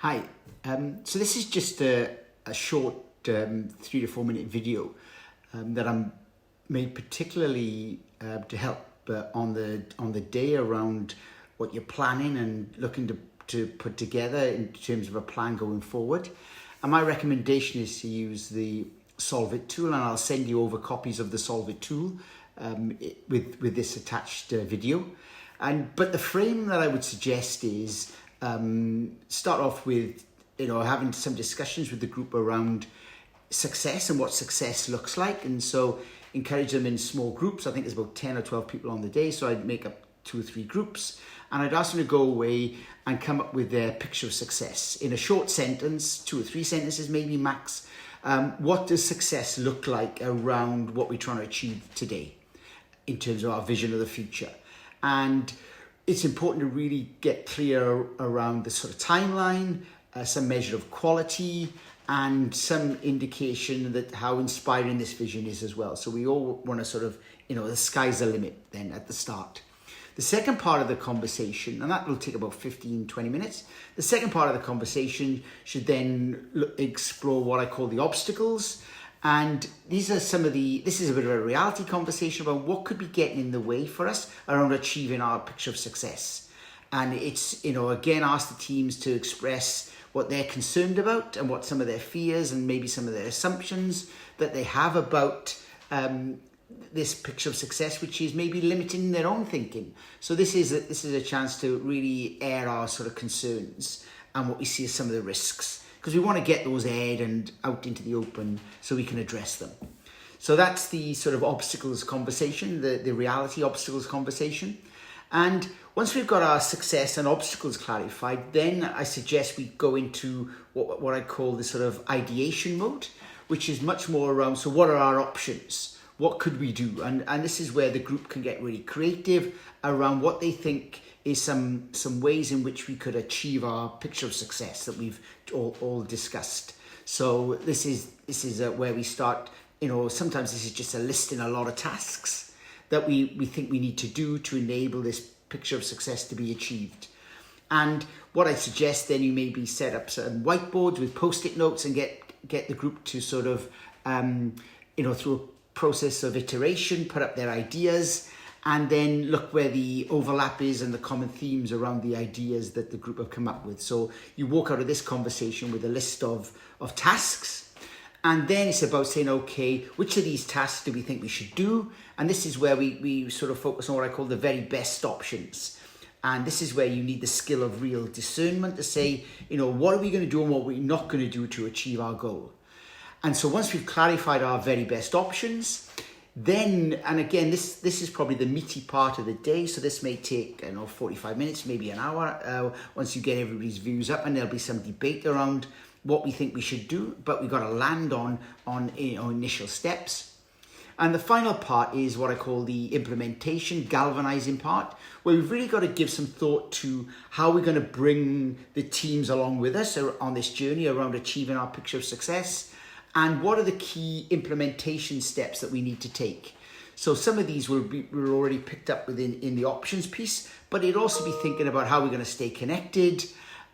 Hi, so this is just a short 3 to 4 minute video that I'm made particularly to help on the day around what you're planning and looking to put together in terms of a plan going forward. And my recommendation is to use the Solve It tool, and I'll send you over copies of the Solve It tool with this attached video. But the frame that I would suggest is start off with having some discussions with the group around success and what success looks like, and so encourage them in small groups. I think there's about 10 or 12 people on the day, so I'd make up 2 or 3 groups, and I'd ask them to go away and come up with their picture of success in a short sentence, 2 or 3 sentences maybe max. What does success look like around what we're trying to achieve today in terms of our vision of the future? And it's important to really get clear around the sort of timeline, some measure of quality, and some indication that how inspiring this vision is as well. So we all want to sort of, the sky's the limit then at the start. The second part of the conversation, and that will take about 15, 20 minutes. The second part of the conversation should then explore what I call the obstacles. And this is a bit of a reality conversation about what could be getting in the way for us around achieving our picture of success. And it's, again, ask the teams to express what they're concerned about and what some of their fears and maybe some of their assumptions that they have about this picture of success, which is maybe limiting their own thinking. So this is a chance to really air our sort of concerns and what we see as some of the risks, because we want to get those aired and out into the open so we can address them. So that's the sort of obstacles conversation, the reality obstacles conversation. And once we've got our success and obstacles clarified, then I suggest we go into what I call the sort of ideation mode, which is much more around, so what are our options? What could we do? And this is where the group can get really creative around what they think is some ways in which we could achieve our picture of success that we've all discussed. So this is where we start, sometimes this is just a listing a lot of tasks that we think we need to do to enable this picture of success to be achieved. And what I suggest then, you maybe set up some whiteboards with post-it notes and get the group to sort of, through a process of iteration, put up their ideas, and then look where the overlap is and the common themes around the ideas that the group have come up with. So you walk out of this conversation with a list of tasks, and then it's about saying, okay, which of these tasks do we think we should do? And this is where we sort of focus on what I call the very best options. And this is where you need the skill of real discernment to say, what are we going to do and what we're not going to do to achieve our goal? And so once we've clarified our very best options, then, and again, this is probably the meaty part of the day. So this may take, 45 minutes, maybe an hour, once you get everybody's views up, and there'll be some debate around what we think we should do, but we've got to land on initial steps. And the final part is what I call the implementation, galvanizing part, where we've really got to give some thought to how we're going to bring the teams along with us on this journey around achieving our picture of success, and what are the key implementation steps that we need to take. So some of these were already picked up in the options piece, but it'd also be thinking about how we're going to stay connected,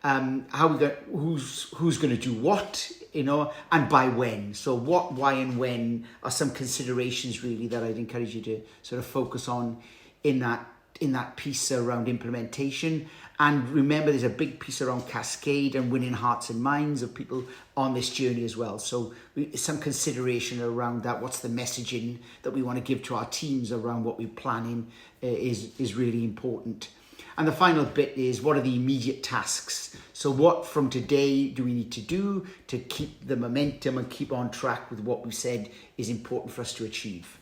who's going to do what, and by when. So what, why, and when are some considerations really that I'd encourage you to sort of focus on in that piece around implementation. And remember, there's a big piece around cascade and winning hearts and minds of people on this journey as well. So some consideration around that. What's the messaging that we want to give to our teams around what we're planning is really important. And the final bit is, what are the immediate tasks? So what from today do we need to do to keep the momentum and keep on track with what we've said is important for us to achieve?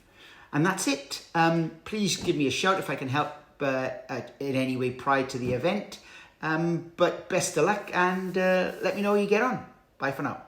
And that's it. Please give me a shout if I can help in any way prior to the event. But best of luck, and let me know how you get on. Bye for now.